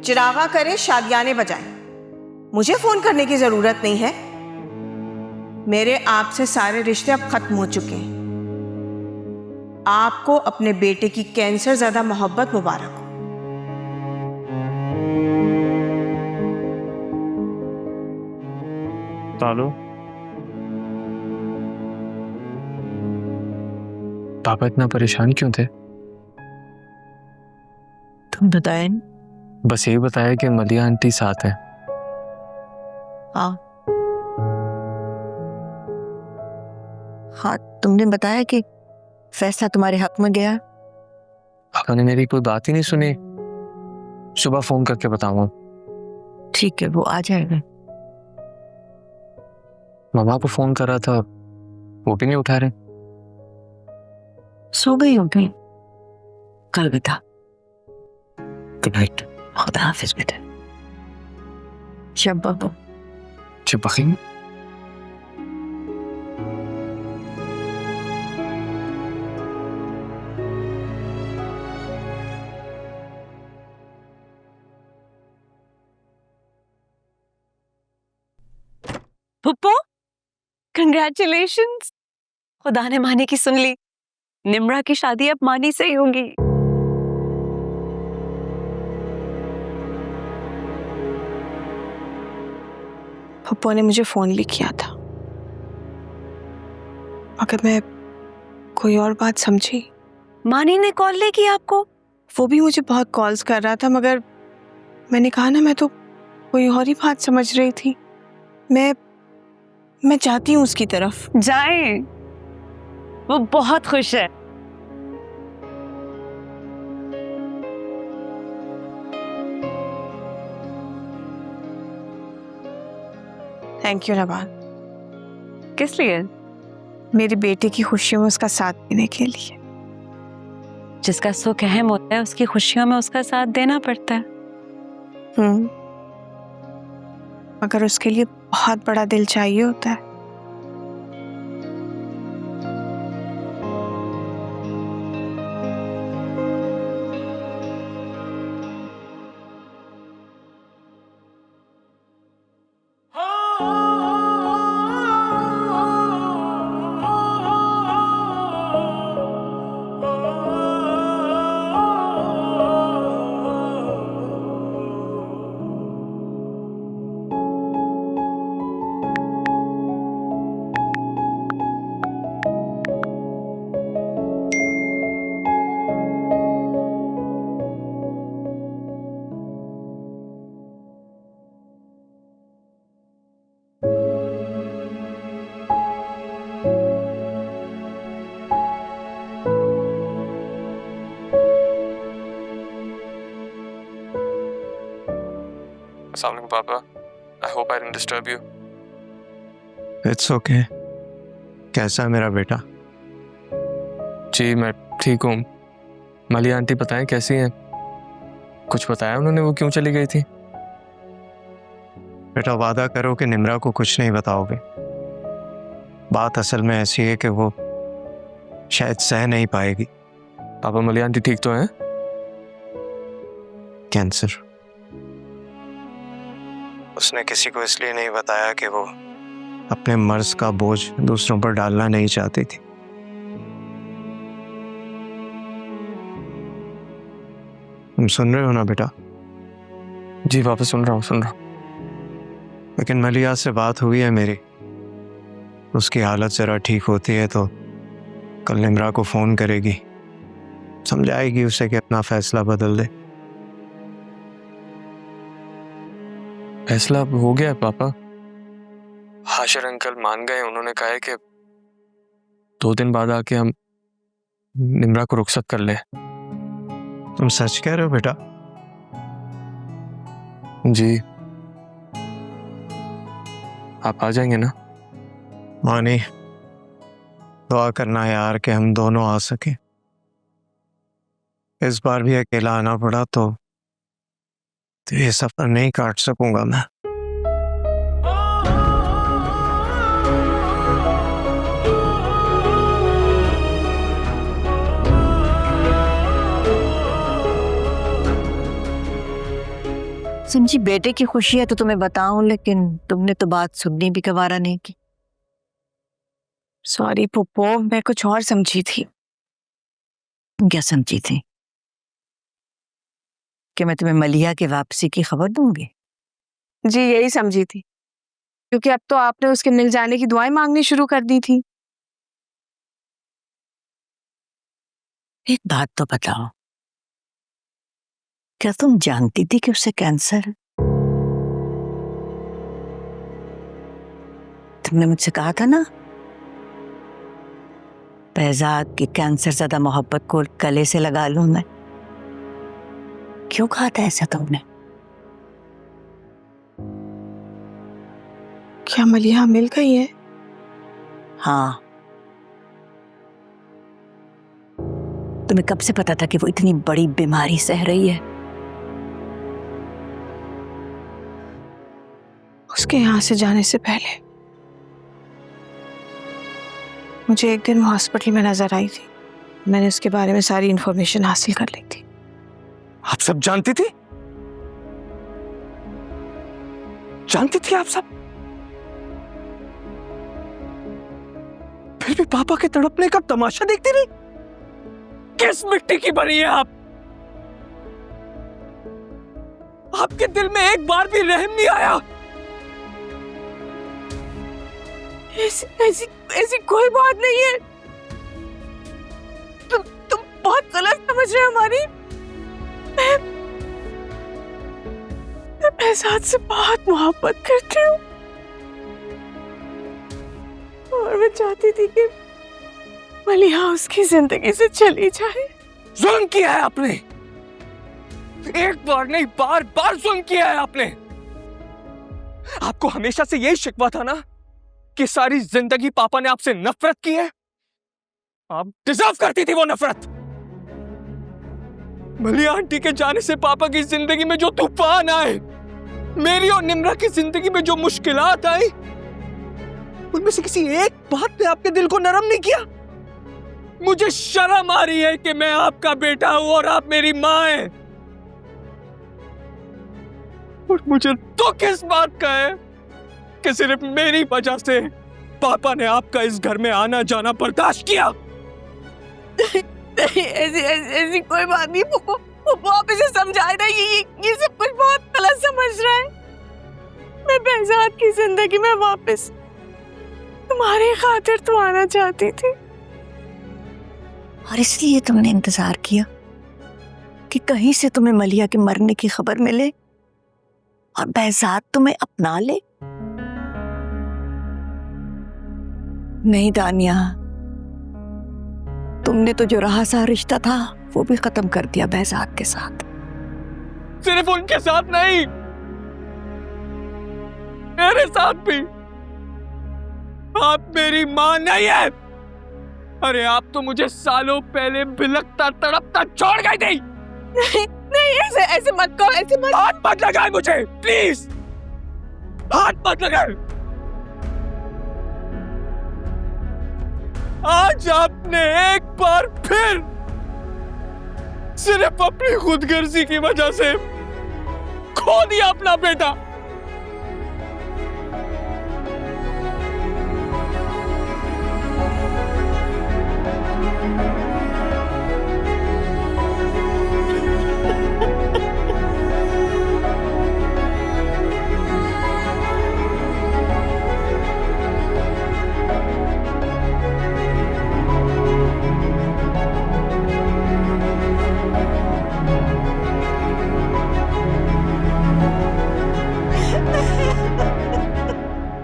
चिरागा करे, शादियाने बजाए, मुझे फोन करने की जरूरत नहीं है। मेरे आपसे सारे रिश्ते अब खत्म हो चुके हैं। आपको अपने बेटे की कैंसर ज्यादा मोहब्बत मुबारक हो। तालो, पापा इतना परेशान क्यों थे? तुम बताएं। बस यही बताया कि मलिया आंटी साथ है। हाँ हाँ, तुमने बताया कि फैसला तुम्हारे हक में गया। पापा ने मेरी कोई बात ही नहीं सुनी। सुबह फोन करके बताऊंगा। ठीक है, वो आ जाएगा। मम्मा को फोन कर रहा था, वो भी नहीं उठा रहे। सो गई होगी। कल बता। Good night. खुदा हाफिज बेटा। शब्बा को चिपकी पुप्पो, कंग्रेचुलेशंस। खुदा ने मानी की सुन ली। निम्रा की शादी अब मानी से ही होगी। पप्पू ने मुझे फोन भी किया था, मगर मैं कोई और बात समझी। मानी ने कॉल नहीं की आपको? वो भी मुझे बहुत कॉल्स कर रहा था, मगर मैंने कहा ना, मैं तो कोई और ही बात समझ रही थी। मैं चाहती हूँ उसकी तरफ। जाएं, वो बहुत खुश है। थैंक यू नबान, किस लिए? मेरे बेटे की खुशियों में उसका साथ देने के लिए। जिसका सुख अहम होता है, उसकी खुशियों में उसका साथ देना पड़ता है। मगर उसके लिए बहुत बड़ा दिल चाहिए होता है। अस्सलाम वालेकुम पापा। I hope I didn't disturb you. It's okay. कैसा है मेरा बेटा? जी मैं ठीक हूँ। मलिया आंटी बताएं कैसी हैं? कुछ बताया उन्होंने वो क्यों चली गई थी? बेटा वादा करो कि निम्रा को कुछ नहीं बताओगे। बात असल में ऐसी है कि वो शायद सह नहीं पाएगी। पापा मलिया आंटी ठीक तो हैं? कैंसर। उसने किसी को इसलिए नहीं बताया कि वो अपने मर्ज का बोझ दूसरों पर डालना नहीं चाहती थी। तुम सुन रहे हो ना बेटा? जी पापा सुन रहा हूँ। लेकिन मलिया से बात हुई है मेरी। उसकी हालत जरा ठीक होती है तो कल निम्रा को फोन करेगी, समझाएगी उसे कि अपना फैसला बदल दे। फैसला अब हो गया है पापा। हाशिर अंकल मान गए। उन्होंने कहा है कि 2 दिन बाद आके हम निम्रा को रुखसत कर ले। तुम सच कह रहे हो बेटा? जी आप आ जाएंगे ना? मानी, दुआ करना यार कि हम दोनों आ सके। इस बार भी अकेला आना पड़ा तो ये सफर नहीं काट सकूंगा मैं। समझी बेटे की खुशी है तो तुम्हें बताऊं, लेकिन तुमने तो बात सुननी भी गवारा नहीं की। सॉरी पुप्पो, मैं कुछ और समझी थी। तुम क्या समझी थी? कि मैं तुम्हें मलिया की वापसी की खबर दूंगी? जी यही समझी थी, क्योंकि अब तो आपने उसके मिल जाने की दुआएं मांगनी शुरू कर दी थी। एक बात तो बताओ, क्या तुम जानती थी कि उसे कैंसर है? तुमने मुझसे कहा था ना, बहजाद की कैंसर ज़्यादा मोहब्बत को गले से लगा लूं मैं। क्यों कहा था ऐसा तुमने? क्या मलिया मिल गई है? हाँ। तुम्हें कब से पता था कि वो इतनी बड़ी बीमारी सह रही है? उसके यहाँ से जाने से पहले मुझे एक दिन वो हॉस्पिटल में नजर आई थी। मैंने उसके बारे में सारी इंफॉर्मेशन हासिल कर ली थी। आप सब जानती थी? जानती थी आप सब? फिर भी पापा के तड़पने का तमाशा देखती रही? किस मिट्टी की बनी है आप? आपके दिल में एक बार भी रहम नहीं आया? ऐसी कोई बात नहीं है। तुम बहुत गलत समझ रहे हो हमारी। मैं बहजाद से बहुत मोहब्बत करती हूँ और मैं चाहती थी कि मलिया उसकी जिंदगी से चली जाए। जुल्म किया है आपने, एक बार नहीं बार बार जुल्म किया है आपने। आपको हमेशा से यही शिकवा था ना कि सारी जिंदगी पापा ने आपसे नफरत की है। आप डिजर्व करती थी वो नफरत। मलिया आंटी के जाने से पापा की जिंदगी में जो तूफान आए, मेरी और निम्रा की जिंदगी में जो मुश्किलात आई, उनमें से किसी एक बात ने आपके दिल को नरम नहीं किया। मुझे शर्म आ रही है कि मैं आपका बेटा हूं और आप मेरी मां हैं। और मुझे दुख इस बात का है कि सिर्फ मेरी वजह से पापा ने आपका इस घर में आना जाना बर्दाश्त किया। नहीं, ऐसी कोई बात नहीं। वो आप इसे समझाए ना, ये सब कुछ बहुत गलत समझ रहा है। मैं बहजाद की जिंदगी में वापस तुम्हारी खातिर तो आना चाहती थी, और इसलिए तुमने इंतजार किया कि कहीं से तुम्हें मलिया के मरने की खबर मिले और बहजाद तुम्हें अपना ले। नहीं दानिया, तुमने तो जो रहा सा रिश्ता था वो भी खत्म कर दिया बहजाद के साथ। सिर्फ उनके साथ नहीं, मेरे साथ भी। आप मेरी मां नहीं है। अरे आप तो मुझे सालों पहले बिलखता तड़पता छोड़ गई थी। नहीं, ऐसे मत कहो, ऐसे मत। हाथ मत लगाए मुझे, प्लीज हाथ मत लगाए। आज आपने एक बार फिर सिर्फ अपनी खुदगर्जी की वजह से खो दिया अपना बेटा।